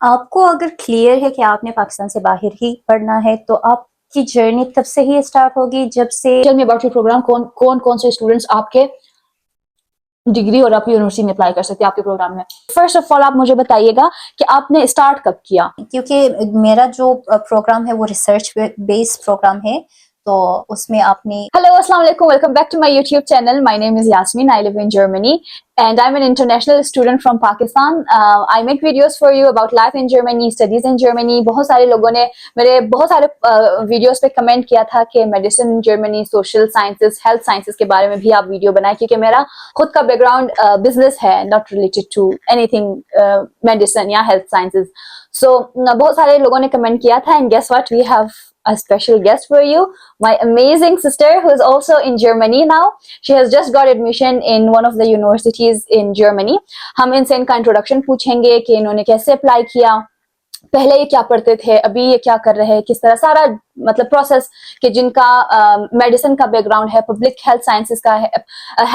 आपको अगर क्लियर है कि आपने पाकिस्तान से बाहर ही पढ़ना है तो आपकी जर्नी तब से ही स्टार्ट होगी जब से tell me about your program, कौन कौन से स्टूडेंट्स आपके डिग्री और आपकी यूनिवर्सिटी में अप्लाई कर सकते हैं आपके प्रोग्राम में। फर्स्ट ऑफ ऑल आप मुझे बताइएगा कि आपने स्टार्ट कब किया। क्योंकि मेरा जो प्रोग्राम है वो रिसर्च बेस्ड प्रोग्राम है तो उसमें आपने Hello, Assalamu alaikum. Welcome back to my YouTube channel. My name is Yasmin. I live in Germany and I'm an international student from Pakistan. I make videos for you about life in Germany, studies in Germany. बहुत सारे लोगों ने मेरे बहुत सारे videos पे comment किया था कि medicine in Germany, social sciences, health sciences के बारे में भी आप वीडियो बनाए, क्योंकि मेरा खुद का बैकग्राउंड बिजनेस है, not related to anything medicine या हेल्थ साइंसेस। सो बहुत सारे लोगों ने कमेंट किया था and guess what, we have a special guest for you, my amazing sister who is also in Germany now. She has just got admission in one of the universities in Germany. हम इनसे इनका introduction पूछेंगे कि इन्होंने कैसे apply किया, पहले ये क्या पढ़ते थे, अभी ये क्या कर रहे हैं, किस तरह सारा मतलब प्रोसेस कि जिनका मेडिसिन का बैकग्राउंड है, पब्लिक हेल्थ साइंसेस का है,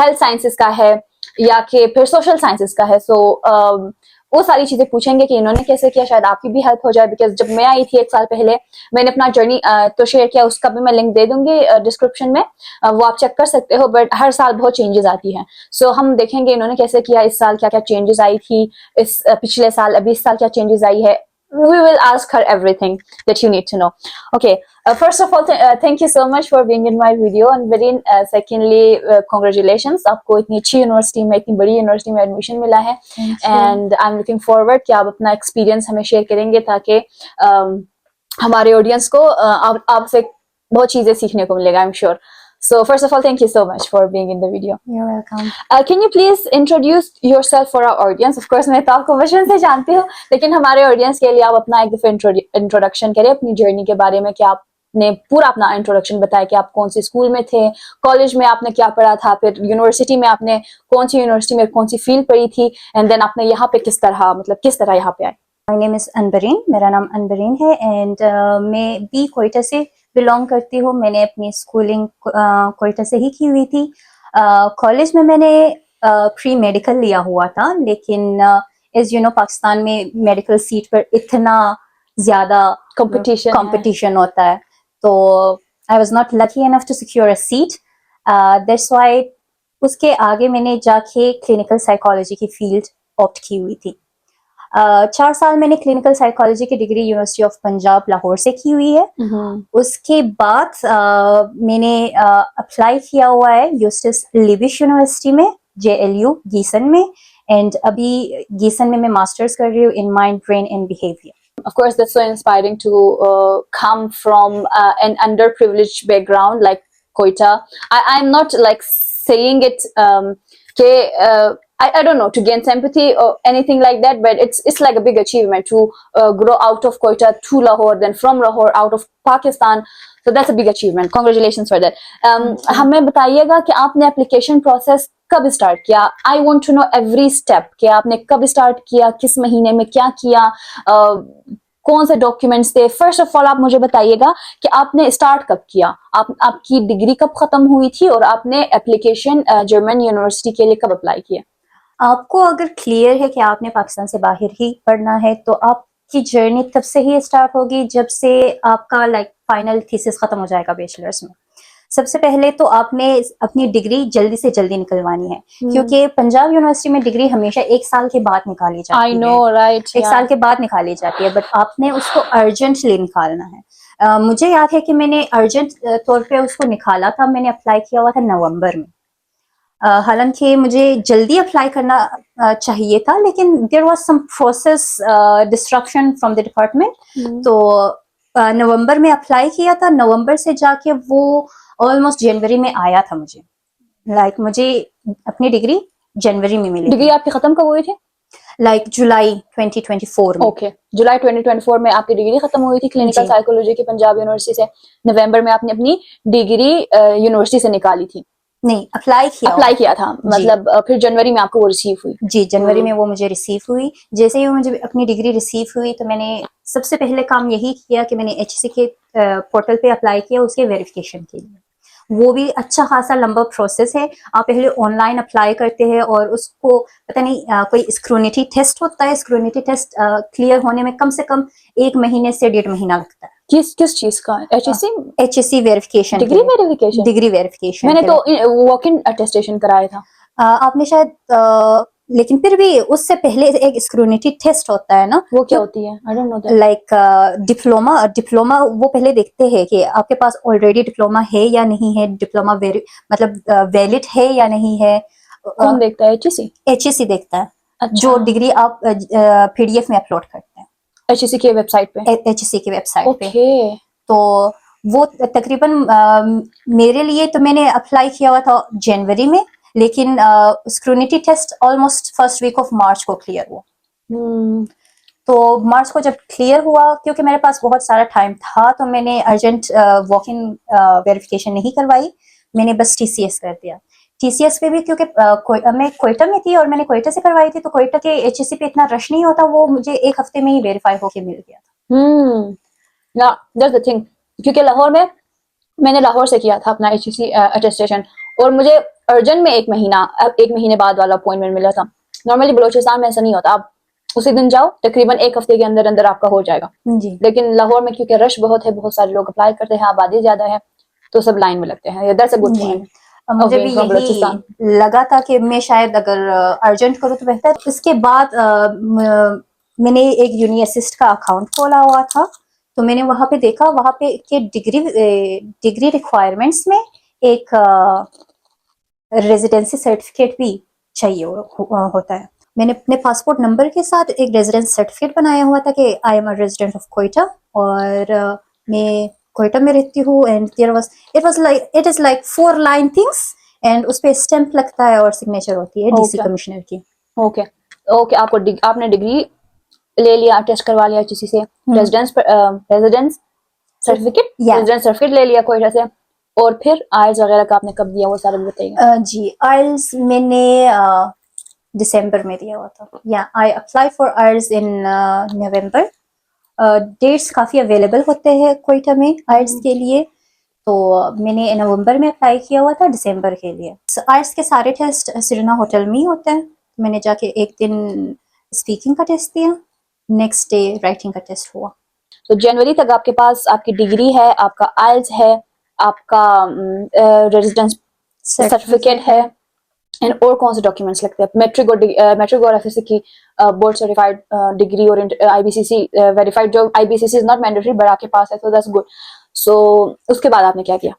हेल्थ साइंसेस का है या कि फिर सोशल साइंसेस का है। सो वो सारी चीजें पूछेंगे कि इन्होंने कैसे किया, शायद आपकी भी हेल्प हो जाए। बिकॉज जब मैं आई थी 1 साल पहले, मैंने अपना जर्नी तो शेयर किया, उसका भी मैं लिंक दे दूंगी डिस्क्रिप्शन में, वो आप चेक कर सकते हो। बट हर साल बहुत चेंजेस आती हैं। सो हम देखेंगे इन्होंने कैसे किया, इस साल क्या क्या चेंजेस आई थी, इस पिछले साल, अभी इस साल क्या चेंजेस आई है। We will ask her everything that you need to know. Okay, first of all, thank you so much for being in my video. And very secondly, congratulations, आपको इतनी अच्छी यूनिवर्सिटी में, इतनी बड़ी यूनिवर्सिटी में एडमिशन मिला है। And I am looking forward कि आप अपना एक्सपीरियंस हमें शेयर करेंगे ताकि हमारे ऑडियंस को आपसे बहुत चीजें सीखने को मिलेगा, I am sure. So first of all, thank you so much for being in the video. You're welcome. Can you please introduce yourself for our audience? Of course, मैं तो आपको बचपन से जानती हूँ, लेकिन हमारे ऑडियंस के लिए आप अपना एक दफा इंट्रोडक्शन करें अपनी जर्नी के बारे में, कि आपने पूरा अपना इंट्रोडक्शन बताया कि आप कौन सी स्कूल में थे, कॉलेज में आपने क्या पढ़ा था, फिर यूनिवर्सिटी में आपने कौन सी यूनिवर्सिटी में कौन सी फील्ड पढ़ी थी, एंड देन आपने यहाँ पे किस तरह यहाँ पे आए। माय नेम इज अनबरीन, मेरा नाम अनबरीन है एंड मैं बी कोयटा से बिलोंग करती हूँ। मैंने अपनी स्कूलिंग कोयटा से ही की हुई थी। कॉलेज में मैंने प्री मेडिकल लिया हुआ था, लेकिन एज यू नो पाकिस्तान में मेडिकल सीट पर इतना ज्यादा कंपटीशन होता है, तो I was not lucky enough to secure a seat. That's why उसके आगे मैंने जाके क्लिनिकल साइकोलॉजी की फील्ड ऑप्ट की हुई थी। 4 साल मैंने क्लिनिकल साइकोलॉजी की degree university of Punjab Lahore से की हुई है। उसके बाद मैंने अप्लाई किया हुआ है यूस्टिस लिविश यूनिवर्सिटी में, JLU गीसन में, एंड अभी गीसन में मैं मास्टर्स कर रही हूँ in mind, brain and behaviour. Of course, that's so inspiring to come from an underprivileged background like Koita. I'm not like saying it I don't know, to gain sympathy or anything like that, but it's like a big achievement to grow out of Koita to Lahore, then from Lahore out of Pakistan. So that's a big achievement. Congratulations for that. हमें बताइएगा कि आपने application process कब start किया। I want to know every step कि आपने कब start किया, किस महीने में क्या किया, कौन से डॉक्यूमेंट्स थे। फर्स्ट ऑफ ऑल आप मुझे बताइएगा कि आपने स्टार्ट कब किया, आपकी डिग्री कब खत्म हुई थी और आपने एप्लीकेशन जर्मन यूनिवर्सिटी के लिए कब अप्लाई किया। आपको अगर क्लियर है कि आपने पाकिस्तान से बाहर ही पढ़ना है तो आपकी जर्नी तब से ही स्टार्ट होगी जब से आपका फाइनल थीसिस खत्म हो जाएगा बैचलर्स में। सबसे पहले तो आपने अपनी डिग्री जल्दी से जल्दी निकलवानी है, क्योंकि पंजाब यूनिवर्सिटी में डिग्री हमेशा 1 साल के बाद निकाली जाती है। I know, right, 1 साल के बाद निकाली जाती है, बट आपने उसको अर्जेंटली निकालना है। मुझे याद है कि मैंने अर्जेंट तौर पे उसको निकाला था। मैंने अप्लाई किया हुआ था नवंबर में। हालांकि मुझे जल्दी अप्लाई करना चाहिए था, लेकिन there was some process destruction from the department, तो नवंबर में अप्लाई किया था। नवंबर से जाके वो ऑलमोस्ट जनवरी में आया था मुझे। मुझे अपनी डिग्री जनवरी में मिली। डिग्री आपकी खत्म कब हुई थी? जुलाई 2024 में। ओके, जुलाई 2024 में आपकी डिग्री खत्म हुई थी क्लिनिकल साइकोलॉजी की पंजाब यूनिवर्सिटी से। नवंबर में आपने अपनी डिग्री यूनिवर्सिटी से निकाली थी? नहीं, अप्लाई किया था, मतलब फिर जनवरी में आपको वो रिसीव हुई? जी, जनवरी में वो मुझे रिसीव हुई। जैसे ही मुझे अपनी डिग्री रिसीव हुई तो मैंने सबसे पहले काम यही किया कि मैंने HC के पोर्टल पे अप्लाई किया उसके वेरिफिकेशन के लिए। वो भी अच्छा खासा लंबा प्रोसेस है। आप पहले ऑनलाइन अप्लाई करते हैं और उसको पता नहीं कोई स्क्रूनिटी टेस्ट होता है। स्क्रूनिटी टेस्ट क्लियर होने में कम से कम 1 महीने से 1.5 महीना लगता है। किस किस चीज का? HSC HSC verification, degree verification? Degree verification मैंने तो वॉक इन अटेस्टेशन कराया था। आपने शायद लेकिन फिर भी उससे पहले एक स्क्रूनिटी टेस्ट होता है ना। वो क्या होती है? I don't know that. Like diploma वो पहले देखते हैं कि आपके पास ऑलरेडी डिप्लोमा है या नहीं है, डिप्लोमा मतलब वैलिड है या नहीं है। कौन देखता है? HSC? HSC देखता है। अच्छा। जो डिग्री आप PDF में अपलोड करते हैं HSC के वेबसाइट पे? HSC की वेबसाइट पे। ओके। तो वो तकरीबन मेरे लिए तो मैंने अप्लाई किया हुआ था जनवरी में, लेकिन scrutiny test almost first week of March को क्लियर हुआ। तो मार्च को जब क्लियर हुआ, क्योंकि मेरे पास बहुत सारा टाइम था, तो मैंने अर्जेंट वॉक इन वेरिफिकेशन नहीं करवाई, मैंने बस TCS कर दिया। TCS पे भी क्योंकि मैं कोयटा में थी और मैंने कोयटा से करवाई थी, तो कोयटा के HSC पे इतना रश नहीं होता, वो मुझे 1 हफ्ते में ही वेरीफाई होके मिल गया था। या दैट्स द थिंग, क्योंकि लाहौर में मैंने लाहौर से किया था अपना HSC अटेस्टेशन, और मुझे अर्जेंट में 1 महीने बाद वाला अपॉइंटमेंट मिला था। नॉर्मली बलोचिस्तान में ऐसा नहीं होता, आप उसी दिन जाओ, तकरीबन 1 हफ्ते के अंदर अंदर आपका हो जाएगा जी। लेकिन लाहौर में क्योंकि रश बहुत है, बहुत सारे लोग अप्लाई करते हैं, आबादी ज्यादा है, तो सब लाइन में लगते हैं। That's a good point. मुझे भी यही लगा था कि मैं शायद अगर अर्जेंट करूँ तो बेहतर। इसके बाद मैंने एक यूनिअसिस्ट का अकाउंट खोला हुआ था, तो मैंने वहां पे देखा, वहां पे के डिग्री रिक्वायरमेंट्स में एक रेजिडेंसी सर्टिफिकेट भी चाहिए होता है। मैंने अपने पासपोर्ट नंबर के साथ एक रेजिडेंस सर्टिफिकेट बनाया हुआ था कि I am a resident of Quetta, और मैं कोयटा में रहती हूँ। And it is like 4 line things, and उस पे स्टैंप लगता है और सिग्नेचर होती है DC कमिश्नर की। ओके ओके, आपने डिग्री ले लिया, टेस्ट करवा लिया किसी से, रेजिडेंस सर्टिफिकेट ले लिया कोयटा से, और फिर आइल्स वगैरह का आपने कब दिया, वो सारा बताइए। जी, आइल्स मैंने दिसंबर में दिया हुआ था। या I apply for IELTS in November. Dates काफ़ी अवेलेबल होते हैं कोयटा में आइल्स के लिए, तो मैंने नवंबर में अप्लाई किया हुआ था दिसंबर के लिए। आइल्स के सारे टेस्ट सिरना होटल में ही होते हैं। मैंने जाके एक दिन स्पीकिंग का टेस्ट दिया, नेक्स्ट डे राइटिंग का टेस्ट हुआ। तो जनवरी तक आपके पास आपकी डिग्री है, आपका आइल्स है, आपका रेजिडेंस सर्टिफिकेट है, एंड और कौन से डॉक्यूमेंट्स लगते हैं? मैट्रिक और FSC की बोर्ड सर्टिफाइड डिग्री, और IBCC वेरीफाइड। जो IBCC is not mandatory but आपके पास है, तो दैट्स गुड। सो उसके बाद आपने क्या किया?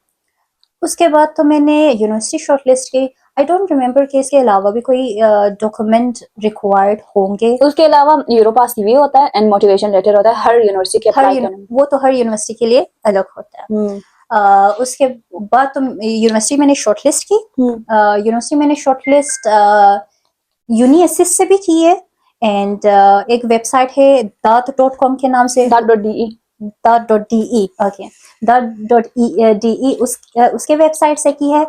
उसके बाद तो मैंने यूनिवर्सिटी शॉर्टलिस्ट की। आई डोंट रिमेम्बर कि इसके अलावा भी कोई डॉक्यूमेंट रिक्वायर्ड होंगे। उसके अलावा यूरोपास CV होता है एंड मोटिवेशन लेटर होता है हर यूनिवर्सिटी के अप्लाई करने। वो तो हर यूनिवर्सिटी के लिए अलग होता है। उसके बाद तो यूनिवर्सिटी मैंने शॉर्टलिस्ट की। यूनिवर्सिटी मैंने शॉर्टलिस्ट यूनिअसिस्ट से भी की है, एंड एक वेबसाइट है dat.com के नाम से, dat.de ओके, dat.de उसके वेबसाइट से की है।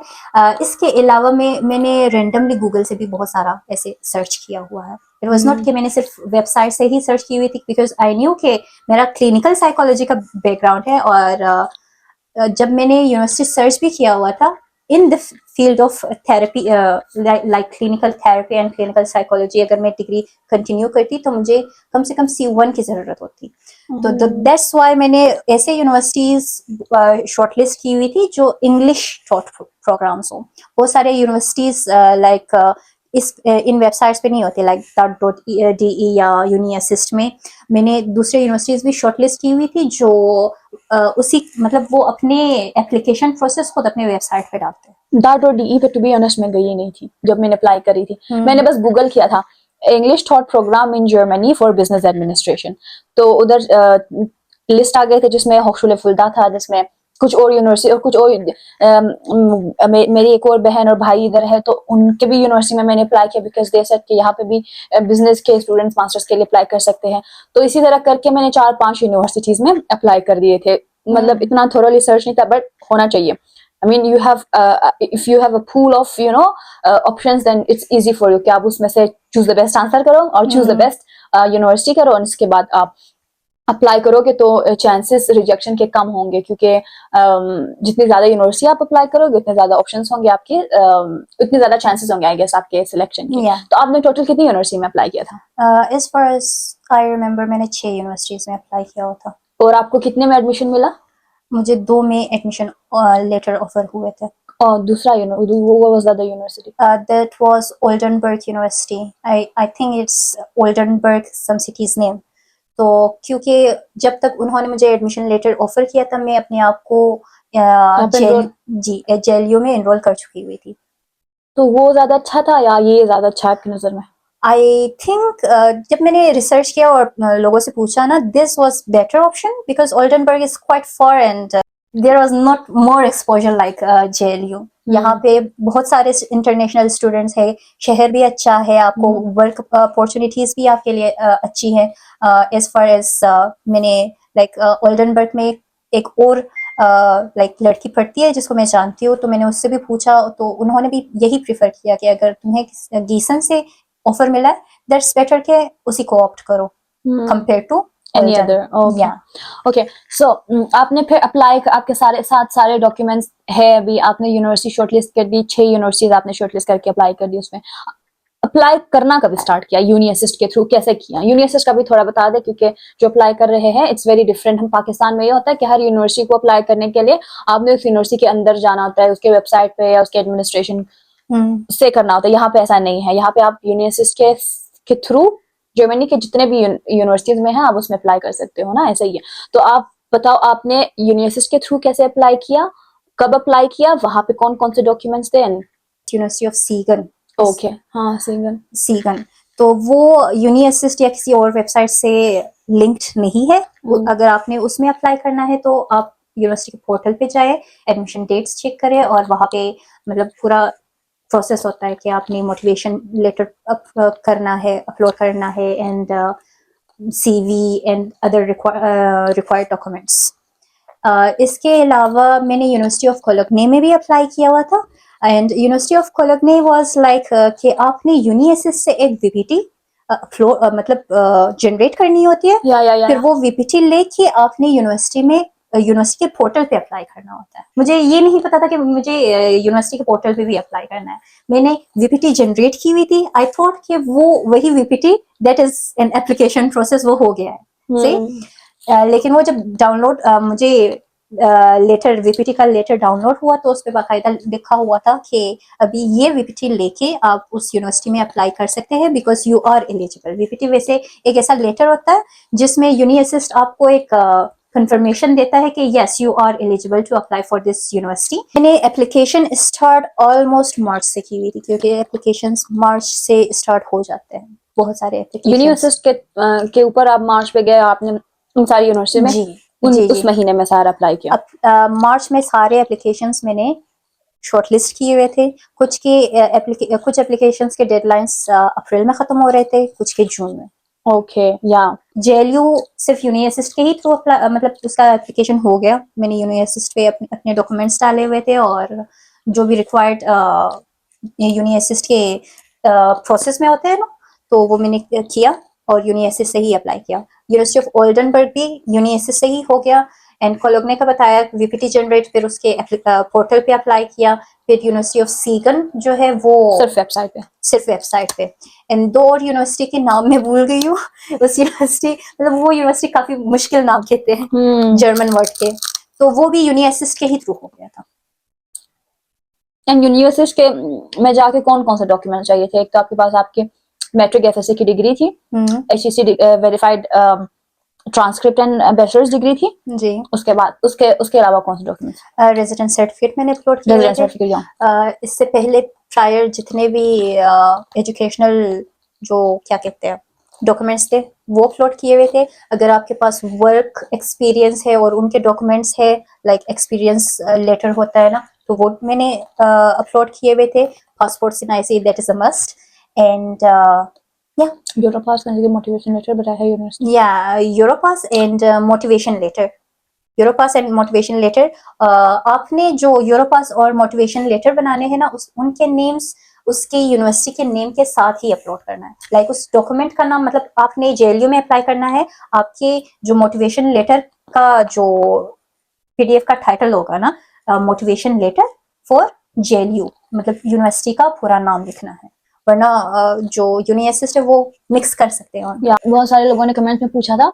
इसके अलावा मैंने रेंडमली गूगल से भी बहुत सारा ऐसे सर्च किया हुआ है। इट वाज नॉट कि मैंने सिर्फ वेबसाइट से ही सर्च की हुई थी, बिकॉज आई न्यू कि मेरा क्लिनिकल साइकोलॉजी का बैकग्राउंड है, और जब मैंने यूनिवर्सिटी सर्च भी किया हुआ था in the field of therapy, like clinical therapy and clinical psychology, अगर मैं डिग्री कंटिन्यू करती तो मुझे कम से कम C1 की जरूरत होती। तो दैट्स वाई मैंने ऐसे यूनिवर्सिटीज शॉर्टलिस्ट की हुई थी जो इंग्लिश टॉट प्रोग्राम्स हो। बहुत सारे यूनिवर्सिटीज लाइक इन वेबसाइट्स पे नहीं होते, लाइक dat.de या यूनिअसिस्ट में मैंने दूसरे यूनिवर्सिटीज भी शॉर्टलिस्ट की हुई थी, जो उसी मतलब वो अपने एप्लीकेशन प्रोसेस खुद अपने वेबसाइट पे डालते हैं। dat.de पे टू बी ऑनेस्ट मैं गई नहीं थी जब मैंने अप्लाई करी थी। मैंने बस गूगल किया था English taught program in Germany for business administration, तो उधर लिस्ट आ गए थे जिसमें होशुल फुल्दा था, जिसमें कुछ और यूनिवर्सिटी और कुछ और मेरी एक और बहन और भाई इधर है, तो उनके भी यूनिवर्सिटी में मैंने अप्लाई किया, बिकॉज दे सेड कि यहाँ पे भी बिजनेस के स्टूडेंट्स मास्टर्स के लिए अप्लाई कर सकते हैं। तो इसी तरह करके मैंने 4-5 यूनिवर्सिटीज में अप्लाई कर दिए थे। मतलब इतना थोरोली सर्च नहीं था, बट होना चाहिए। I mean, if you have a pool of options, then it's easy for you कि आप उसमें से choose the best answer करो और choose the best यूनिवर्सिटी करो, और इसके बाद आप अप्लाई करोगे तो चांसेस रिजेक्शन के कम होंगे, क्योंकि जितनी ज्यादा यूनिवर्सिटी आप अप्लाई करोगे उतने ज्यादा ऑप्शंस होंगे आपके, उतने ज्यादा चांसेस होंगे आई गेस आपके सिलेक्शन के। Yeah. तो आपने टोटल कितनी यूनिवर्सिटी में अप्लाई किया था? As far as I remember, मैंने 6 यूनिवर्सिटीज में अप्लाई किया हुआ था। और आपको कितने में एडमिशन मिला? मुझे 2 में एडमिशन लेटर ऑफर हुए थे। और दूसरा वो was the university? That was Oldenburg University. I think it's Oldenburg, some city's name. तो क्योंकि जब तक उन्होंने मुझे एडमिशन लेटर ऑफर किया था, मैं अपने आप को JLU में एनरोल कर चुकी हुई थी। तो वो ज्यादा अच्छा था या ये ज्यादा अच्छा है आपकी नजर में? आई थिंक जब मैंने रिसर्च किया और लोगों से पूछा ना, this was better option because Oldenburg is quite far and there was not more exposure like JLU। यहाँ पे बहुत सारे इंटरनेशनल स्टूडेंट्स है, शहर भी अच्छा है, आपको वर्क अपॉर्चुनिटीज भी आपके लिए अच्छी है। एज फार एज मैंने लाइक ओल्डनबर्ग में एक और लाइक लड़की पढ़ती है जिसको मैं जानती हूँ, तो मैंने उससे भी पूछा तो उन्होंने भी यही प्रीफर किया कि अगर तुम्हें गीसन से ऑफर मिला है, दैट्स बेटर के उसी को ऑप्ट करो compare to any other. Okay so आपने फिर अप्लाई, आपके सारे डॉक्यूमेंट्स है, अभी आपने यूनिवर्सिटी शॉर्टलिस्ट कर दी, 6 यूनिवर्सिटीज आपने शॉर्टलिस्ट करके अप्लाई कर दी। उसमें अप्लाई करना कभी स्टार्ट किया? यूनी असिस्ट के थ्रू कैसे किया? यूनी असिस्ट का भी थोड़ा बता दे, क्योंकि जो अप्लाई कर रहे हैं इट्स वेरी डिफरेंट। हम पाकिस्तान में ये होता है कि हर यूनिवर्सिटी को अप्लाई करने के लिए आपने उस यूनिवर्सिटी के अंदर जाना होता है, उसके वेबसाइट पे या उसके एडमिनिस्ट्रेशन से करना होता है। यहाँ पे ऐसा नहीं है, यहाँ पे आप यूनी असिस्ट के थ्रू जर्मनी के जितने भी यूनिवर्सिटीज में हैं आप उसमें अप्लाई कर सकते हो ना, ऐसा ही है। तो आप बताओ आपने यूनी असिस्ट के थ्रू कैसे अप्लाई किया, कब अप्लाई किया, वहां पे कौन कौन से डॉक्यूमेंट्स थे? University of सीगन। ओके, हाँ सीगन तो वो यूनी असिस्ट या किसी और वेबसाइट से लिंक्ड नहीं है। अगर आपने उसमें अप्लाई करना है तो आप यूनिवर्सिटी के पोर्टल पे जाए, एडमिशन डेट्स चेक करें और वहाँ पे मतलब पूरा प्रोसेस होता है कि आपने मोटिवेशन लेटर करना है, अपलोड करना है and CV and other required documents. इसके अलावा मैंने यूनिवर्सिटी ऑफ कोलोगने में भी अप्लाई किया हुआ था and university of Cologne was like कि आपने यूनी असिस्ट से एक VPT मतलब जनरेट करनी होती है, फिर वो VPT लेके आपने यूनिवर्सिटी के पोर्टल पे अप्लाई करना होता है। मुझे ये नहीं पता था कि मुझे यूनिवर्सिटी के पोर्टल पे भी अप्लाई करना है। मैंने VPT जनरेट की हुई थी, आई थॉट कि वो वही VPT that is an application process वो हो गया है सही। लेकिन वो जब डाउनलोड मुझे लेटर VPT का लेटर डाउनलोड हुआ तो उस पर बाकायदा लिखा हुआ था कि अभी ये VPT लेके आप उस यूनिवर्सिटी में अप्लाई कर सकते हैं because you are eligible. VPT वैसे एक ऐसा लेटर होता है जिसमें यूनी असिस्ट आपको एक कंफर्मेशन देता है कि yes you are eligible to apply for this university. मैंने एप्लीकेशन स्टार्ट ऑलमोस्ट मार्च से की हुई थी क्योंकि एप्लीकेशंस मार्च से स्टार्ट हो जाते हैं बहुत सारे एप्लीकेशन। यूनी असिस्ट के ऊपर आप मार्च पे गए, आपने उन सारी यूनिवर्सिटी में जी उस महीने में सारा अप्लाई किया? मार्च में सारे एप्लीकेशंस मैंने शॉर्टलिस्ट किए हुए थे। कुछ एप्लीकेशंस के डेडलाइंस अप्रैल में खत्म हो रहे थे, कुछ के जून में। ओके या JLU सिर्फ यूनी असिस्ट के ही थ्रू मतलब उसका एप्लीकेशन हो गया। मैंने यूनी असिस्ट पे अपने डॉक्यूमेंट्स डाले हुए थे और जो भी रिक्वायर्ड यूनी असिस्ट के प्रोसेस में होते हैं ना, तो वो मैंने किया और यूनी असिस्ट से ही अप्लाई किया। यूनिवर्सिटी ऑफ ओल्डनबर्ग भी यूनी असिस्ट से ही हो गया एंड कोलोगने का बताया VPT जनरेट, फिर उसके पोर्टल पे अप्लाई किया। फिर यूनिवर्सिटी ऑफ सीगन जो है वो सिर्फ वेबसाइट पे एंड 2 और यूनिवर्सिटी के नाम मैं भूल गई हूँ। उस यूनिवर्सिटी मतलब वो यूनिवर्सिटी काफी मुश्किल नाम कहते हैं जर्मन वर्ड के, तो वो भी यूनी असिस्ट के ही थ्रू हो गया था। एंड यूनी असिस्ट के में जाके कौन कौन से डॉक्यूमेंट चाहिए थे? एक तो आपके पास आपके मैट्रिक FSC की डिग्री थी, HEC verified transcript and bachelors degree थी जी। उसके बाद उसके अलावा कौन से डॉक्यूमेंट्स? रेजिडेंस सर्टिफिकेट मैंने अपलोड किया था। इससे पहले प्रायर जितने भी एजुकेशनल जो क्या कहते हैं डॉक्यूमेंट्स थे वो अपलोड किए हुए थे। अगर आपके पास वर्क एक्सपीरियंस है और उनके डॉक्यूमेंट्स है लाइक एक्सपीरियंस लेटर होता है ना, तो वो मैंने अपलोड किए हुए थे। पासपोर्ट सिनाइसी that is a must and Europass and motivation letter बताया है university. Europass and motivation letter। Europass and motivation letter आपने जो Europass और motivation letter बनाने हैं ना, उनके नेम्स उसके यूनिवर्सिटी के नेम के साथ ही अपलोड करना है। लाइक उस डॉक्यूमेंट का नाम, मतलब आपने जेएलयू में अप्लाई करना है, आपके जो मोटिवेशन लेटर का जो पीडीएफ का टाइटल होगा ना, मोटिवेशन लेटर फॉर जेएलयू, मतलब यूनिवर्सिटी का पूरा नाम लिखना है, वरना जो यूनिवर्सिटी है वो मिक्स कर सकते हैं। या बहुत सारे लोगों ने कमेंट में पूछा था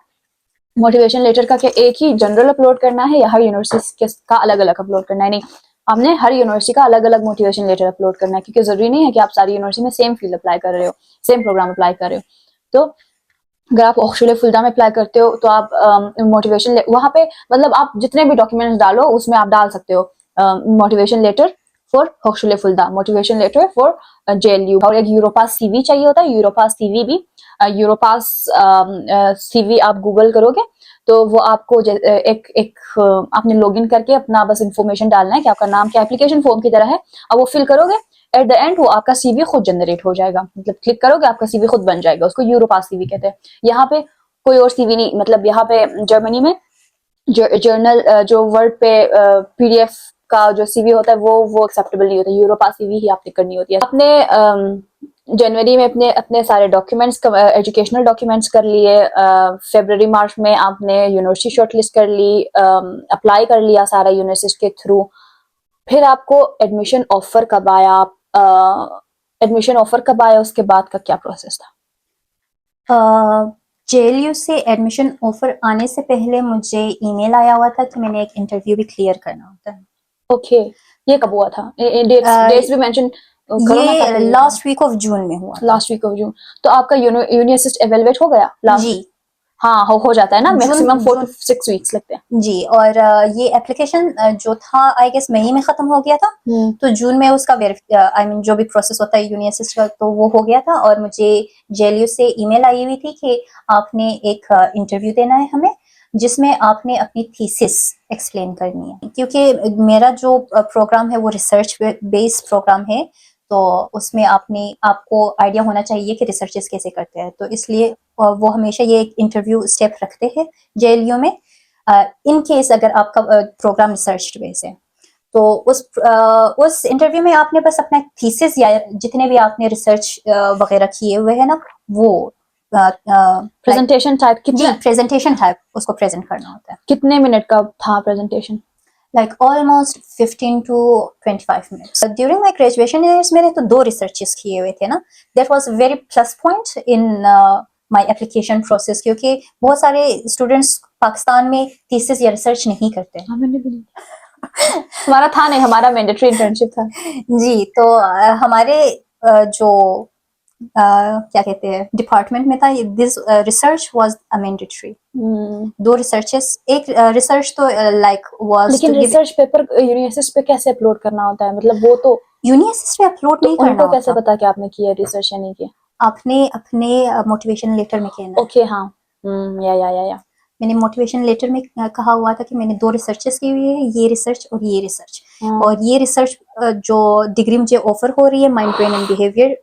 मोटिवेशन लेटर का क्या एक ही जनरल अपलोड करना है या हर यूनिवर्सिटी का अलग अलग अपलोड करना है? नहीं, आपने हर यूनिवर्सिटी का अलग अलग मोटिवेशन लेटर अपलोड करना है, क्योंकि जरूरी नहीं है कि आप सारी यूनिवर्सिटी में सेम फील्ड अप्लाई कर रहे हो, सेम प्रोग्राम अप्लाई कर रहे हो। तो अगर आप होchschule फुल्दा में अप्लाई करते हो तो आप मोटिवेशन वहां पे मतलब आप जितने भी डॉक्यूमेंट्स डालो उसमें आप डाल सकते हो मोटिवेशन लेटर फॉर होchschule Fulda, motivation letter for JLU, और एक यूरोपास सीवी चाहिए होता है। यूरोपास सीवी भी यूरोपास सीवी आप गूगल करोगे तो वो आपको आपने लॉगिन करके अपना बस इंफॉर्मेशन डालना है कि आपका नाम क्या, एप्लीकेशन फॉर्म की तरह है, अब वो फिल करोगे, एट द एंड वो आपका सीवी खुद जनरेट हो जाएगा, मतलब क्लिक करोगे आपका सीवी खुद बन जाएगा, उसको यूरोपास सीवी कहते हैं। यहाँ पे कोई और सीवी नहीं, मतलब यहाँ पे जर्मनी में जर्नल जो वर्ड पे पीडीएफ का जो सीवी होता है वो एक्सेप्टेबल नहीं होता, यूरोपास सीवी ही आपने करनी होती है। आपने जनवरी में अपने सारे डॉक्यूमेंट्स, एजुकेशनल डॉक्यूमेंट्स कर लिए, फरवरी मार्च में आपने यूनिवर्सिटी शॉर्टलिस्ट कर ली, अप्लाई कर लिया सारा यूनिवर्सिटी के थ्रू, फिर आपको एडमिशन ऑफर कब आया? एडमिशन ऑफर कब आया, उसके बाद का क्या प्रोसेस था? जेएलयू से एडमिशन ऑफर आने से पहले मुझे ईमेल आया हुआ था कि मैंने एक इंटरव्यू भी क्लियर करना होता है। ओके, ये कब हुआ था? डेट्स भी मेंशन ये लास्ट वीक ऑफ जून में हुआ। Last week of June. तो आपका यूनिवर्सिटी एवेलुएट हो गया लास्ट? जी हाँ, हो जाता है ना, मैक्सिमम 4 to 6 वीक्स लगते हैं जी। और ये एप्लीकेशन जो था आई गेस मई में खत्म हो गया था, तो जून में उसका आई मीन जो भी प्रोसेस होता है यूनिवर्सिटी का, तो वो हो गया था। और मुझे जेएलयू से ईमेल आई हुई थी कि आपने एक इंटरव्यू देना है हमें, जिसमें आपने अपनी थीसिस एक्सप्लेन करनी है, क्योंकि मेरा जो प्रोग्राम है वो रिसर्च बेस्ड प्रोग्राम है, तो उसमें आपको आइडिया होना चाहिए कि रिसर्चेस कैसे करते हैं, तो इसलिए वो हमेशा ये एक इंटरव्यू स्टेप रखते हैं जेएलयू में, इन केस अगर आपका प्रोग्राम रिसर्च बेस है। तो उस इंटरव्यू में आपने बस अपना थीसिस या जितने भी आपने रिसर्च वगैरह किए हुए हैं ना, वो प्रेजेंटेशन टाइप, कितना प्रेजेंटेशन टाइप उसको प्रेजेंट करना होता है। कितने मिनट का था presentation? Like almost 15 to 25 minutes. During my graduation years, मैंने तो 2 researches किए हुए थे ना. That was a very plus point in my application process, क्योंकि बहुत सारे students पाकिस्तान में thesis या research नहीं करते. हाँ, मैंने भी नहीं हमारा था नहीं, हमारा mandatory internship था जी। तो हमारे जो क्या कहते हैं डिपार्टमेंट में था, this research was a mandatory. 2 researches, एक रिसर्च तो लाइक वाज, लेकिन रिसर्च पेपर यूनिवर्सिटी पे कैसे अपलोड करना होता है? मतलब वो तो यूनिवर्सिटी पे अपलोड नहीं करना होता, कैसे पता कि आपने किया रिसर्च या नहीं किया? आपने अपने मोटिवेशन लेटर में कहना। ओके, हाँ, या मैंने मोटिवेशन लेटर में कहा हुआ था कि मैंने 2 रिसर्चेस की हुई है, ये रिसर्च और ये रिसर्च, और ये रिसर्च जो डिग्री मुझे ऑफर हो रही है, mind brain and behaviour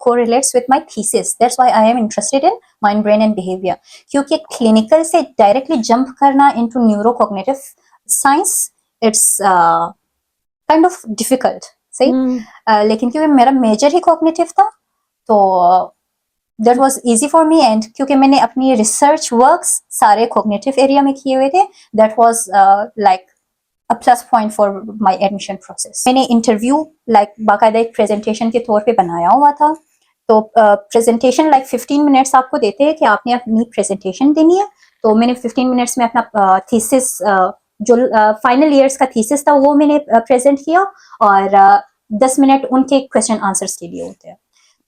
correlates with my thesis. That's why I am interested in mind, brain and behavior. क्योंकि क्लिनिकल से डायरेक्टली जंप करना into neurocognitive science, it's kind of difficult, सही। लेकिन क्योंकि मेरा मेजर ही कॉग्निटिव था, तो that was easy for me, and क्योंकि मैंने अपनी रिसर्च वर्क्स सारे कॉग्निटिव एरिया में किए हुए थे, that was like a plus point for my admission process. मैंने इंटरव्यू लाइक बाकायदा एक प्रेजेंटेशन के तौर पे बनाया हुआ था, तो प्रेजेंटेशन लाइक 15 मिनट्स आपको देते हैं कि आपने अपनी प्रेजेंटेशन देनी है, तो मैंने 15 मिनट्स में अपना थीसिस जो फाइनल ईयर्स का थीसिस था वो मैंने प्रेजेंट किया, और 10 मिनट उनके क्वेश्चन आंसर्स के लिए होते हैं।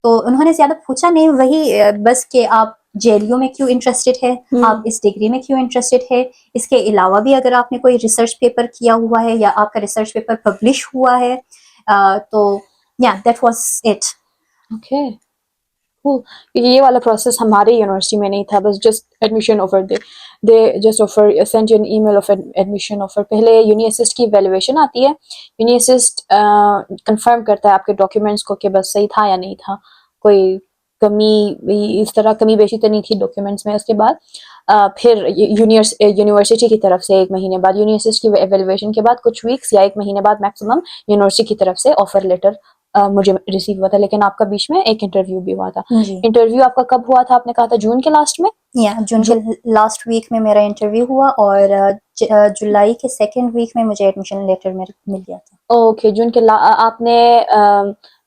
तो उन्होंने ज्यादा पूछा नहीं, वही बस कि आप जेएलयू में क्यों इंटरेस्टेड है, आप इस डिग्री में क्यों इंटरेस्टेड है, इसके अलावा भी अगर आपने कोई रिसर्च पेपर किया हुआ है या आपका रिसर्च पेपर पब्लिश हुआ है, तो या दैट वाज इट। ओके, ये वाला प्रोसेस हमारे यूनिवर्सिटी में नहीं था, बस जस्ट एडमिशन ऑफर दे just offer send you an email of admission offer. पहले यूनिवर्सिटी की वैल्यूएशन आती है, यूनिवर्सिटी कंफर्म करता है आपके डॉक्यूमेंट्स को कि बस सही था या नहीं था, कोई कमी इस तरह कमी बेशी तो नहीं थी डॉक्यूमेंट्स में। उसके बाद फिर यूनिवर्सिटी की तरफ से 1 महीने बाद, यूनिवर्सिटी की एवेल्युएशन के बाद कुछ वीक्स या 1 महीने बाद मैक्सिमम यूनिवर्सिटी की तरफ से ऑफर लेटर मुझे रिसीव हुआ था, लेकिन आपका बीच में एक इंटरव्यू भी हुआ था। जी इंटरव्यू आपका कब हुआ था? आपने कहा था जून के लास्ट में। या जून के लास्ट वीक में मेरा इंटरव्यू हुआ और जुलाई के सेकेंड वीक में मुझे एडमिशन लेटर मिल गया था। ओके, जून के आपने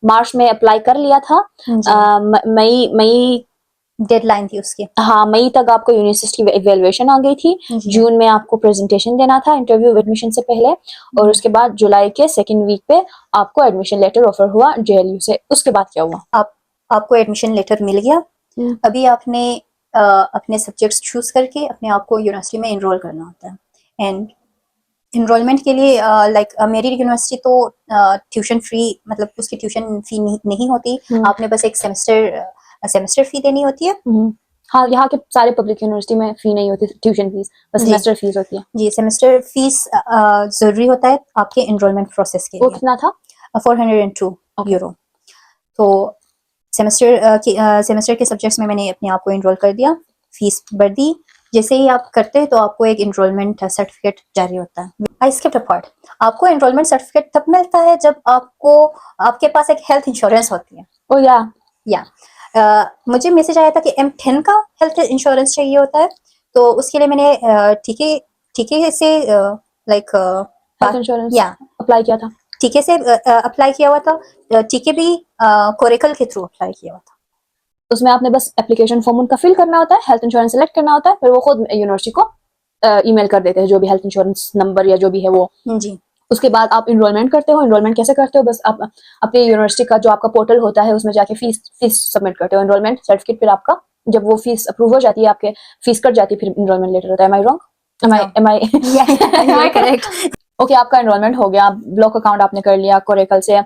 मार्च में अप्लाई कर लिया था। जी मई डेडलाइन थी उसकी। हाँ, मई तक आपको यूनिवर्सिटी इवेल्युएशन आ गई थी। जी। जून में आपको प्रेजेंटेशन देना था इंटरव्यू एडमिशन से पहले, और उसके बाद जुलाई के सेकेंड वीक पे आपको एडमिशन लेटर ऑफर हुआ JLU से। उसके बाद क्या हुआ? आपको एडमिशन लेटर मिल गया। अभी आपने अपने सब्जेक्ट्स चूज करके अपने आप को यूनिवर्सिटी में इनरोल करना होता है। एंड इनरोलमेंट के लिए लाइक मेरी यूनिवर्सिटी तो ट्यूशन फ्री, मतलब उसकी ट्यूशन फी नहीं होती। आपने बस एक सेमेस्टर फी देनी होती है। हाँ, यहाँ के सारे पब्लिक यूनिवर्सिटी में फी नहीं होती ट्यूशन फीस, बस सेमेस्टर फीस होती है। जी, सेमेस्टर फीस जरूरी होता है आपके इनरोलमेंट प्रोसेस के लिए। वो कितना था? 402 यूरो। तो सेमेस्टर के सब्जेक्ट्स में मैंने अपने आप को इनरोल कर दिया, फीस भर दी। जैसे ही आप करते हैं तो आपको एक इनरोलमेंट सर्टिफिकेट जारी होता है। आई स्किप्ड अ पार्ट। आपको इनरोलमेंट सर्टिफिकेट तब मिलता है जब आपके पास एक हेल्थ इंश्योरेंस होती है। ओ या मुझे मैसेज आया था कि M10 का हेल्थ इंश्योरेंस चाहिए होता है, तो उसके लिए मैंने ठीके से लाइक हेल्थ इंश्योरेंस अप्लाई किया था। ठीके से अप्लाई किया हुआ था। ठीके भी कोरेकल के थ्रू अप्लाई किया हुआ था। उसमें आपने बस एप्लीकेशन फॉर्म उनका फिल करना होता है, हेल्थ इंश्योरेंस सेलेक्ट करना होता है, फिर वो खुद यूनिवर्सिटी को ईमेल कर देते हैं जो भी हेल्थ इंश्योरेंस नंबर या जो भी है वो। जी। उसके बाद आप इनरोलमेंट करते हो। इनरोलमेंट कैसे करते हो? बस आप अपनी यूनिवर्सिटी का जो आपका पोर्टल होता है उसमें जाके फीस सबमिट करते हो। इनरोलमेंट सर्टिफिकेट, फिर आपका जब वो फीस अप्रूव हो जाती है, आपके फीस कट जाती है, फिर इनरोलमेंट लेटर होता है। Am I wrong? Am I correct. Okay, आपका इनरोलमेंट हो गया, ब्लॉक अकाउंट आपने कर लिया कोरेकल से,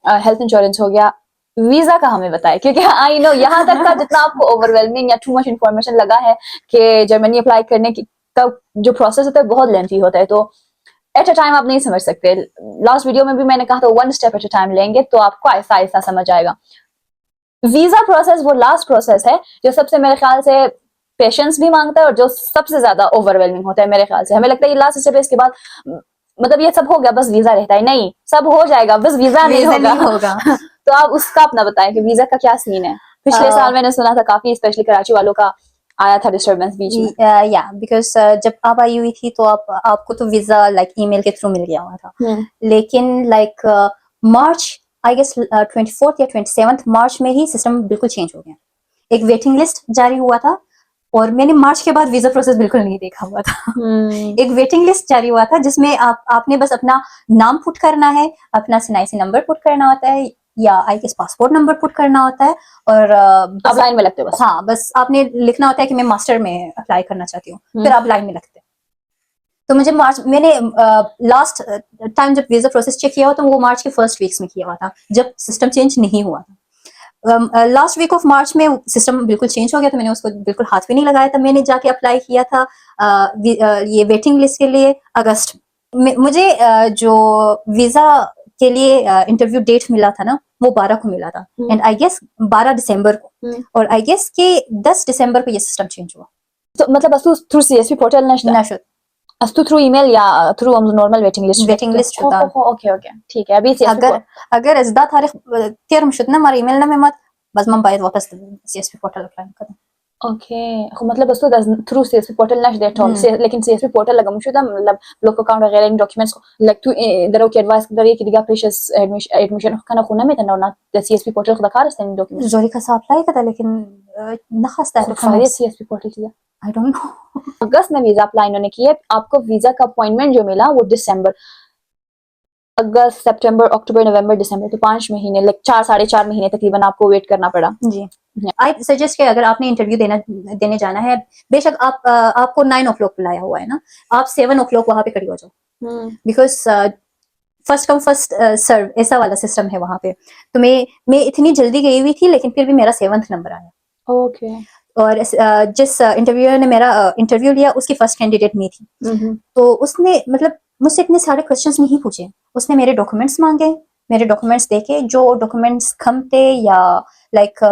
हेल्थ इंश्योरेंस हो गया। वीजा का हमें बताए, क्योंकि आई नो यहाँ तक का जितना आपको ओवरवेलमिंग या टू मच इन्फॉर्मेशन लगा है कि जर्मनी अप्लाई करने का जो प्रोसेस होता है बहुत लेंथी होता है, तो एट अ टाइम आप नहीं समझ सकते। लास्ट वीडियो में भी मैंने कहा था 1 स्टेप एट अ टाइम लेंगे तो आपको आहिस्ता आहिस्ता समझ आएगा। वीजा प्रोसेस वो लास्ट प्रोसेस है जो सबसे मेरे ख्याल से पेशेंस भी मांगता है और जो सबसे ज्यादा ओवरवेलमिंग होता है मेरे ख्याल से। हमें लगता है ये लास्ट स्टेप है, इसके बाद मतलब ये सब हो गया, बस वीजा रहता है। नहीं, सब हो जाएगा, बस वीजा नहीं होगा। तो आप उसका अपना बताएं कि वीजा का क्या सीन है। पिछले साल मैंने सुना था काफी, स्पेशली कराची वालों का आया था डिस्टर्बेंस बीच में। या बिकॉज जब आप आई हुई थी तो आपको तो वीजा लाइक ईमेल के थ्रू मिल गया हुआ था। लेकिन लाइक मार्च, आई गेस 24 या 27 मार्च में ही सिस्टम बिल्कुल चेंज हो गया। एक वेटिंग लिस्ट जारी हुआ था और मैंने मार्च के बाद वीजा प्रोसेस बिल्कुल नहीं देखा हुआ था। एक वेटिंग लिस्ट जारी हुआ था जिसमें आपने बस अपना नाम पुट करना है, अपना SNIC नंबर पुट करना होता है या I guess passport number put करना होता है, और आप लाइन में लगते हो बस। हाँ, बस आपने लिखना होता है कि मैं मास्टर में अप्लाई करना चाहती हूँ, फिर आप लाइन में लगते हैं। तो मुझे मैंने लास्ट टाइम जब वीजा प्रोसेस चेक किया हुआ तो वो मार्च के फर्स्ट वीक्स में किया हुआ था, जब सिस्टम चेंज नहीं हुआ था। लास्ट वीक ऑफ मार्च में सिस्टम बिल्कुल चेंज हो गया, तो मैंने उसको बिल्कुल हाथ भी नहीं लगाया था। मैंने जाके अप्लाई किया था ये वेटिंग लिस्ट के लिए अगस्त में। मुझे जो वीजा के लिए इंटरव्यू डेट मिला था ना, वो 12 को मिला था, एंड आई गेस 12 दिसंबर को, और आई गेस के 10 दिसंबर को ये सिस्टम चेंज हुआ। तो मतलब अस्तु थ्रू CSP पोर्टल नशद अस्तु थ्रू ईमेल या थ्रू नॉर्मल वेटिंग लिस्ट होता। ओके ठीक है। अभी अगर इज़दा तारीख तेर मशुदना मार ईमेल ना में मत बस मैं बायद वापस CSP पोर्टल अप्लाई कर। ओके, मतलब अस्तु थ्रू CSP पोर्टल नश देट ऑल, लेकिन CSP पोर्टल लगा मुशुदा मतलब ब्लॉक अकाउंट वगैरह डॉक्यूमेंट्स लाइक टू दरो की एडवाइस दरी की दिगा प्रीशियस एडमिशन खाना खुना में तना ना CSP पोर्टल खुदा खार सन डॉक्यूमेंट्स जोरी का अप्लाई करता, लेकिन ना खास है CSP पोर्टल की आई डोंट नो। अगस्त में वीजा अप्लाई इन्होंने किए, आपको वीजा का अपॉइंटमेंट जो मिला वो दिसंबर, अगस्त सितंबर अक्टूबर नवंबर दिसंबर, तो 5 महीने लाइक 4-4.5 महीने तकरीबन आपको वेट करना पड़ा। जी। आई सजेस्ट कि अगर आपने इंटरव्यू देने जाना है, बेशक आपको 9 o'clock बुलाया हुआ है ना, आप 7 o'clock वहां पे खड़ी हो जाओ, because first come first serve ऐसा वाला सिस्टम है वहां पे। तो मैं इतनी जल्दी गई हुई थी, लेकिन फिर भी मेरा 7th नंबर आया। ओके। और जिस इंटरव्यूअर ने मेरा इंटरव्यू लिया उसकी फर्स्ट कैंडिडेट मैं थी। तो उसने मतलब मुझसे इतने सारे क्वेश्चंस नहीं पूछे, उसने मेरे डॉक्यूमेंट्स मांगे। मेरे डॉक्यूमेंट्स देखे, जो डॉक्यूमेंट्स कम थे या लाइक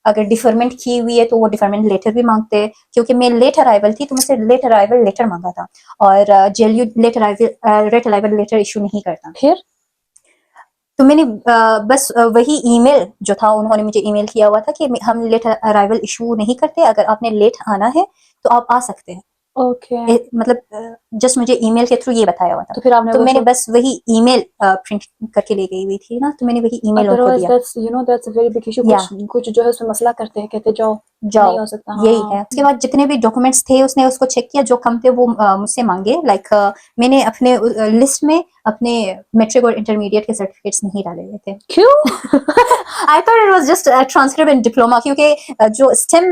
अगर डिफरमेंट की हुई है तो वो डिफरमेंट लेटर भी मांगते, क्योंकि मैं लेट अराइवल थी तो मुझसे लेट अराइवल लेटर मांगा था, और JLU late arrival letter issue नहीं करता। तो मैंने बस वही ईमेल जो था, उन्होंने मुझे ईमेल किया हुआ था कि हम लेट अराइवल इशू नहीं करते, अगर आपने लेट आना है तो आप आ सकते हैं। ओके मतलब जस्ट मुझे ईमेल के थ्रू ये बताया हुआ था। तो फिर आपने तो वो मैंने बस वही ईमेल प्रिंट करके ले गई हुई थी ना, तो मैंने वही ईमेल उनको अदरवाइज दिया। That's you know that's a very big issue. या कुछ जो है उसमें मसला करते हैं, कहते जाओ जाओ, नहीं हो सकता। यही हाँ है। उसके बाद जितने भी डॉक्यूमेंट्स थे उसने उसको चेक किया, जो कम थे वो मुझसे मांगे। लाइक मैंने अपने लिस्ट में अपने मैट्रिक और इंटरमीडिएट के सर्टिफिकेट्स नहीं डाले हुए थे। क्यों? I thought it was just transcript and diploma, क्योंकि जो स्टेम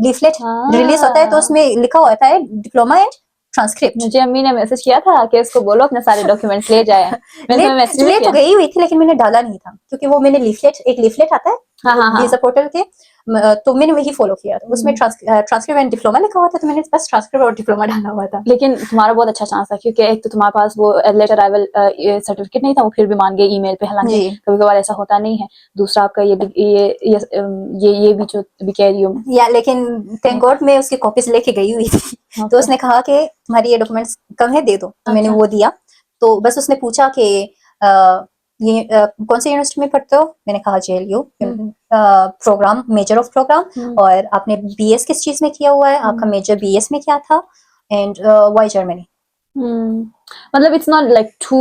लीफलेट रिलीज होता है तो हाँ उसमें लिखा होता है डिप्लोमा एंड ट्रांसक्रिप्ट। मुझे अम्मी ने मैसेज किया था कि इसको बोलो अपने सारे डॉक्यूमेंट्स ले जाए। मैंने तुम्हें मैसेज भी ले किया। तो गई हुई थी, लेकिन मैंने डाला नहीं था, क्योंकि वो मैंने एक लीफलेट आता है हाँ हाँ हाँ वीजा पोर्टल के, तो मैंने वही फॉलो किया था। उसमें ट्रांसक्रिप्ट एंड डिप्लोमा लिखा हुआ था, तो मैंने बस ट्रांसक्रिप्ट और डिप्लोमा डाला हुआ था। लेकिन तुम्हारा बहुत अच्छा चांस था, क्योंकि एक तो तुम्हारे पास वो लेटर अराइवल सर्टिफिकेट नहीं था, वो फिर भी मान गए ईमेल पे, हालांकि जी कभी कभार ऐसा होता नहीं है। दूसरा आपका ये भी जो भी कह रही हूँ। या लेकिन थैंक गॉड मैं उसकी कॉपीज लेके गई हुई थी। तो उसने कहा कि तुम्हारी ये डॉक्यूमेंट्स कम है, दे दो। तो मैंने वो दिया। तो बस उसने पूछा कि ये कौन सी यूनिवर्सिटी में पढ़ते हो? मैंने कहा JLU, program major of program, और आपने BS किस चीज में किया हुआ है, आपका मेजर BS में क्या था, एंड वाई जर्मनी। मतलब it's not like too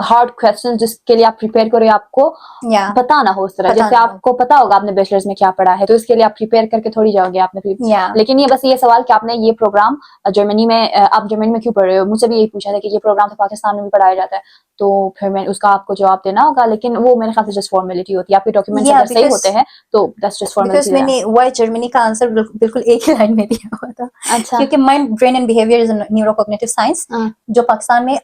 hard question जिसके लिए आप प्रिपेयर करो, आपको या पता ना हो उस तरह। पता जैसे ना हो। आपको पता होगा आपने बैचलर्स में क्या पढ़ा है, तो इसके लिए आप प्रिपेयर करके थोड़ी जाओगे आपने फिर। या लेकिन ये बस ये सवाल कि आपने ये प्रोग्राम जर्मनी में आप जर्मनी में क्यों पढ़ रहे हो, मुझसे भी यही पूछा था कि ये प्रोग्राम तो पाकिस्तान में भी पढ़ाया जाता है। तो फिर मैं उसका आपको जवाब देना होगा, लेकिन वो मेरे ख्याल से जस्ट फॉर्मेलिटी होती है। आपके डॉक्यूमेंट्स या अगर सही होते हैं तो दैट्स जस्ट बिकॉज फॉर्मेलिटी। मैंने वाई जर्मनी का आंसर बिल्कुल एक ही लाइन में दिया हुआ था। अच्छा क्योंकि mind brain and behaviour is neurocognitive science, जो पाकिस्तान में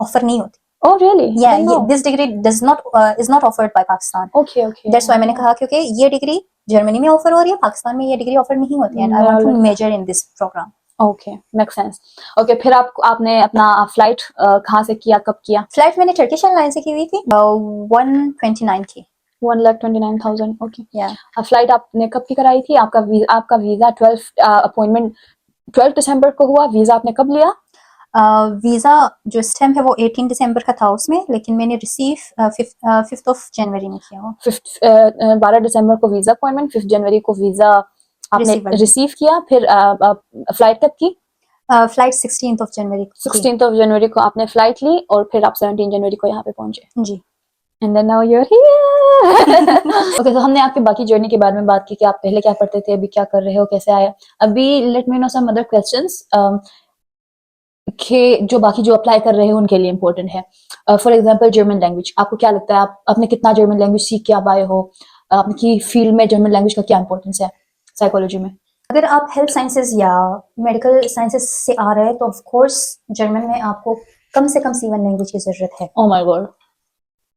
ऑफर नहीं होती। Oh really? या this degree does not is not offered by Pakistan. Okay okay that's why मैंने कहा, क्योंकि ये डिग्री जर्मनी में ऑफर हो रही है, पाकिस्तान में ये डिग्री ऑफर नहीं होती है, and I want to major in this program. Okay make sense. Okay फिर आपने अपना फ्लाइट कहाँ से किया, कब किया? फ्लाइट मैंने टर्किश एयरलाइन से की हुई थी, 129 की। 1,29,000 ओके। या फ्लाइट आपने कब की कराई थी? आपका वीजा 12 अपॉइंटमेंट 12 दिसंबर को हुआ। वीजा आपने कब लिया? वीजा जो स्टैम्प है वो 18 दिसंबर का था उसमें, लेकिन मैंने रिसीव 5th ऑफ जनवरी में किया हुआ। 12 दिसंबर को वीजा अपॉइंटमेंट, 5 जनवरी को वीजा आपने रिसीव किया। फिर फ्लाइट कब की? फ्लाइट 16th ऑफ जनवरी को 16th ऑफ जनवरी को आपने फ्लाइट ली, और फिर आप 17 जनवरी को यहाँ पे पहुंचे। जी। And then now you're here. Okay, तो हमने आपकी बाकी जर्नी के बारे में बात की कि आप पहले क्या पढ़ते थे, अभी क्या कर रहे हो, कैसे आए। अभी let me know some other questions कि जो बाकी जो अप्लाई कर रहे हो उनके लिए इम्पोर्टेंट है। फॉर एग्जांपल जर्मन लैंग्वेज, आपको क्या लगता है आपने कितना जर्मन लैंग्वेज सीख के आप आए हो? आपकी फील्ड में जर्मन लैंग्वेज का क्या इंपॉर्टेंस है साइकोलॉजी में? अगर आप हेल्थ साइंसेज या मेडिकल साइंसेज से आ रहे हैं तो ऑफ कोर्स जर्मन में आपको कम से कम C1 लैंग्वेज की जरूरत है। Oh my god.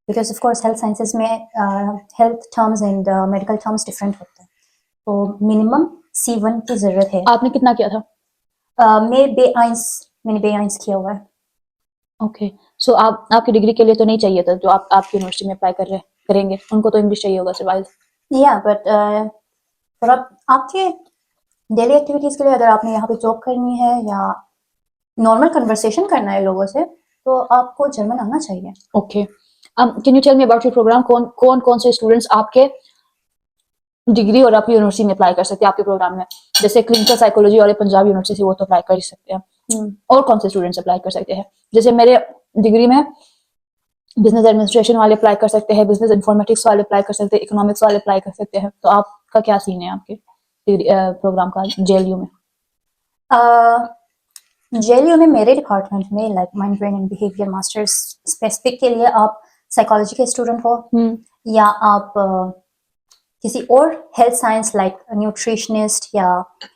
Because of course health sciences में health terms and medical terms different होते हैं, तो मिनिमम C1 की जरूरत है। आपने कितना किया था? मैंने B1 किया हुआ है। ओके सो आपकी डिग्री के लिए तो नहीं चाहिए था जो आपकी यूनिवर्सिटी में अप्लाई करेंगे, उनको तो इंग्लिश चाहिए होगा सिर्फ। या बट पर आपके डेली एक्टिविटीज के लिए, अगर आपने यहाँ पे जॉब करनी है या नॉर्मल कन्वर्सेशन करना है लोगों से, तो आपको जर्मन आना चाहिए। Okay can you tell me about your program? कौन से स्टूडेंट्स आपके डिग्री और आपकी यूनिवर्सिटी में अप्लाई कर सकते हैं आपके प्रोग्राम में? जैसे क्लिनिकल साइकोलॉजी वाले पंजाब यूनिवर्सिटी से वो तो अप्लाई कर ही सकते हैं, और कौन से स्टूडेंट्स अप्लाई कर सकते हैं? जैसे मेरे डिग्री में बिजनेस एडमिनिस्ट्रेशन वाले अप्लाई कर सकते हैं, बिजनेस इन्फॉर्मेटिक्स वाले अप्लाई कर सकते हैं, इकोनॉमिक्स वाले अप्लाई कर सकते हैं। तो आपका क्या सीन है आपके प्रोग्राम का JLU में? JLU में मेरे डिपार्टमेंट में like mind brain and behaviour masters specific के लिए आप साइकोलॉजी के स्टूडेंट हो, या आप किसी और हेल्थ साइंस लाइक न्यूट्रिशनिस्ट या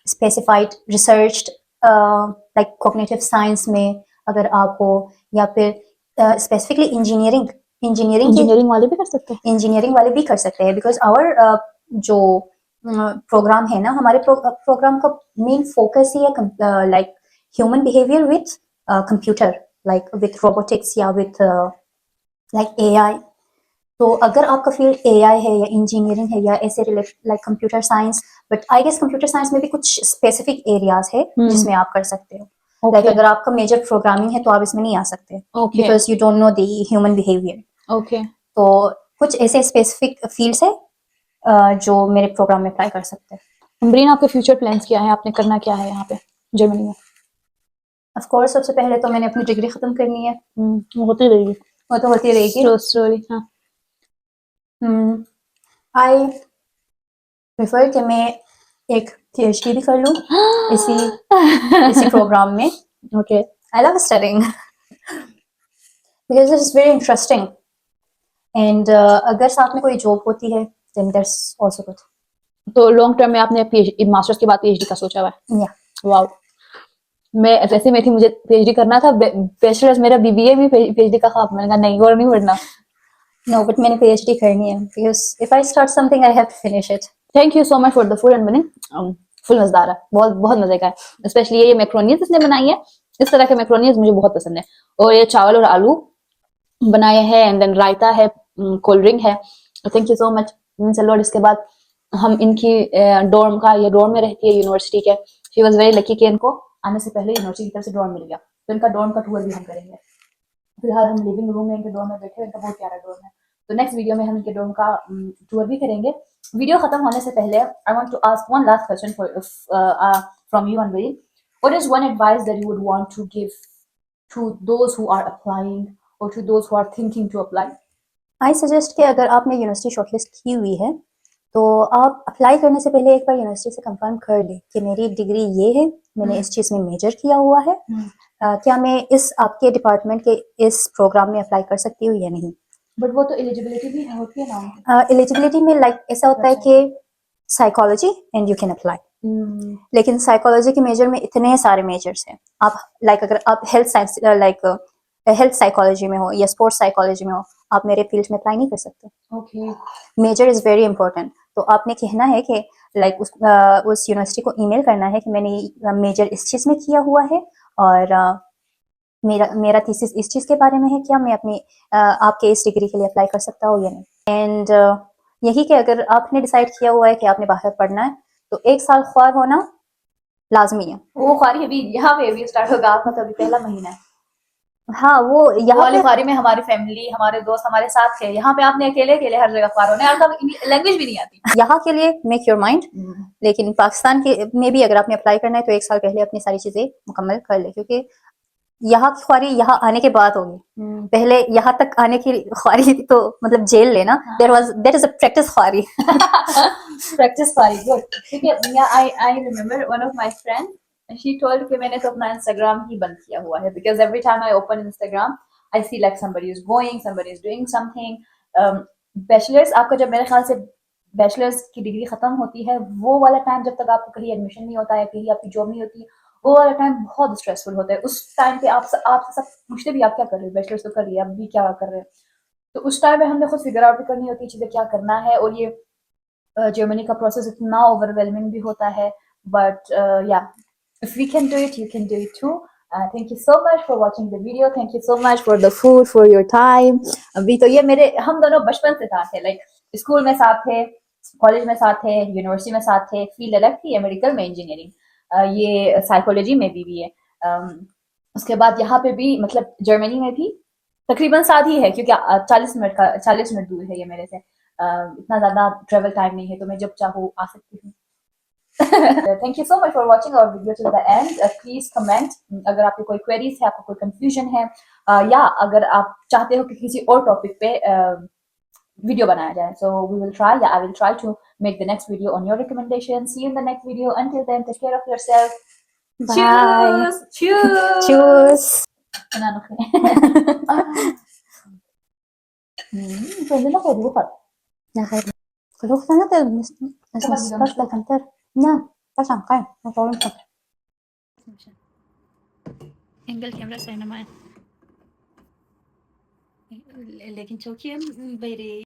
specified research like cognitive science में अगर आप हो, या फिर स्पेसिफिकली इंजीनियरिंग वाले भी कर सकते हैं। इंजीनियरिंग वाले भी कर सकते हैं, बिकॉज आवर जो प्रोग्राम है ना, हमारे प्रोग्राम का मेन फोकस ही है like human behaviour with computer, like with robotics या विथ लाइक AI। तो अगर आपका फील्ड AI है या इंजीनियरिंग है या ऐसे related like computer science, but I guess computer science में भी कुछ स्पेसिफिक एरियाज है जिसमें आप कर सकते हो। Like Okay. अगर आपका मेजर प्रोग्रामिंग है तो आप इसमें नहीं आ सकते Okay. Because you don't know the human behaviour. Okay. तो कुछ ऐसे स्पेसिफिक फील्ड्स है जो मेरे प्रोग्राम में अप्लाई कर सकते हैं। अम्बरीन, आपके फ्यूचर प्लान्स क्या है? आपने करना क्या है यहाँ पे जर्मनी में? ऑफ कोर्स सबसे पहले तो मैंने अपनी डिग्री खत्म करनी है, वो होती रहेगी वो तो होती रहेगी। स्टोरी। हाँ। आई प्रेफर कि मैं एक PhD भी कर लूँ इसी प्रोग्राम में। Okay. I love studying because it is very interesting and अगर साथ में कोई जॉब होती है देन दैट्स आल्सो गुड। तो लॉन्ग टर्म में आपने मास्टर्स के बाद PhD का सोचा हुआ है? या वाओ। मैं जैसे मैं थी, मुझे PhD करना था, बैचलर्स मेरा BBA में, PhD का ख्वाब। मैंने कहा नहीं, और नहीं पढ़ना। नो बट मैंने PhD करनी है because if I start something I have to finish it. Thank you so much for the food and बनी। फुल मजेदार है, बहुत बहुत मजे का है। स्पेशली ये मैक्रोनीज इसने बनाई है, इस तरह के मैक्रोनीज मुझे बहुत पसंद है। और ये चावल और आलू बनाए हैं, एंड देन रायता है, कोल्ड ड्रिंक है। Thank you so much. चलो, और इसके बाद हम इनकी डोर्म का, ये डोर्म में रहती है यूनिवर्सिटी के। शी वॉज वेरी लकी कि इनको आने से पहले यूनिवर्सिटी की तरफ से डोर्म मिल गया, तो इनका डोर्म का टूर भी हम करेंगे। फिलहाल हम लिविंग रूम में इनके डोर्म में बैठे हैं, इनका बहुत प्यारा डोर्म है। तो नेक्स्ट वीडियो में हम इनके डोर्म का टूर भी करेंगे। वीडियो खत्म होने से पहले I want to ask one last question from you Anwari. What is one advice that you would want to give to those who are applying और to those who are thinking to apply? I suggest कि अगर आपने university shortlist की हुई है तो आप apply करने से पहले एक बार यूनिवर्सिटी से कंफर्म कर लें कि मेरी डिग्री ये है, मैंने इस चीज़ में मेजर किया हुआ है, क्या मैं इस आपके डिपार्टमेंट के इस प्रोग्राम में अप्लाई कर सकती हूँ या नहीं। बट वो तो एलिजिबिलिटी भी होती है ना? एलिजिबिलिटी में लाइक ऐसा होता है कि psychology and you can apply, लेकिन साइकोलॉजी के मेजर में इतने सारे मेजर्स हैं। आप लाइक अगर आप health science like health psychology में हो या स्पोर्ट्स साइकोलॉजी में हो, आप मेरे फील्ड में अप्लाई नहीं कर सकते। ओके। Major is very important. तो आपने कहना है कि लाइक उस यूनिवर्सिटी को ईमेल करना है कि मैंने मेजर इस चीज़ में किया हुआ है और मेरा थीसिस इस चीज़ के बारे में है, क्या मैं अपनी आपके इस डिग्री के लिए अप्लाई कर सकता हूँ या नहीं। एंड यही कि अगर आपने डिसाइड किया हुआ है कि आपने बाहर पढ़ना है तो 1 साल ख्वार होना लाजमी है। वो ख्वारी अभी यहाँ पे भी स्टार्ट होगा, आपका तो अभी पहला महीना है। हाँ, वो यहाँ वाली पे ख्वारी में हमारी फैमिली, हमारे दोस्त हमारे साथ थे। यहाँ पे आपने अकेले अकेले हर जगह ख्वार होना है, और लैंग्वेज भी नहीं आती। यहाँ के लिए मेक योर माइंड, लेकिन पाकिस्तान के में भी अगर आपने अप्लाई करना है तो 1 साल पहले अपनी सारी चीजें मुकम्मल कर ले, क्योंकि यहाँ की ख्वारी यहाँ आने के बाद होगी। पहले यहाँ तक आने की ख्वारी तो मतलब जेल लेना, देयर इज अ प्रैक्टिस ख्वारी। प्रैक्टिस ख्वारी, गुड। ठीक है। I remember one of my friend, she told कि मैंने तो अपना इंस्टाग्राम ही बंद किया हुआ है, because every time I open Instagram I see like somebody is going, somebody is doing something. Bachelors, आपका जब मेरे ख्याल से बैचलर्स की डिग्री खत्म होती है, वो वाला टाइम जब तक आपको कहीं एडमिशन नहीं होता है, कहीं आपकी जॉब नहीं होती, वो वाला टाइम बहुत स्ट्रेसफुल होता है। उस टाइम पे आपसे सब पूछते भी, आप क्या कर रहे हो, बैचलर्स तो कर लिया, अब भी क्या कर रहे हो। तो उस टाइम में हमने खुद फिगर आउट भी करनी होती है चीजें क्या करना है, और ये जर्मनी का प्रोसेस इतना ओवरवेलमिंग भी होता है। But yeah, if we can do it, you can do it too. Thank you so much for watching the video, thank you so much for the food, for your time. अभी तो ये मेरे, हम दोनों बचपन से साथ थे, लाइक स्कूल में साथ थे, कॉलेज में साथ थे, यूनिवर्सिटी में साथ थे। फील्ड अलग थी, ये मेडिकल में इंजीनियरिंग, ये साइकोलॉजी में भी है। उसके बाद यहाँ पे भी, मतलब जर्मनी में भी तकरीबन साथ ही है, क्योंकि 40 मिनट दूर है ये मेरे से। इतना ज्यादा ट्रेवल टाइम नहीं है, तो मैं जब चाहूँ आ सकती हूँ। Thank you so much for watching our video till the end. Please comment अगर आपकी कोई क्वेरीज है, आपको कोई कंफ्यूजन है, या अगर आप चाहते हो कि किसी और टॉपिक पे वीडियो बनाया जाए। So we will try, yeah I will try to make the next video on your recommendation. See you in the next video, until then take care of yourself. Bye. Cheers. Cheers. Ano ko pwede na pwede bukat. Kulog na natin. Mas basta kanter. Na, pasang kain. Matulong ka. Angle camera सही ना लेकिन चौकी हम बैरे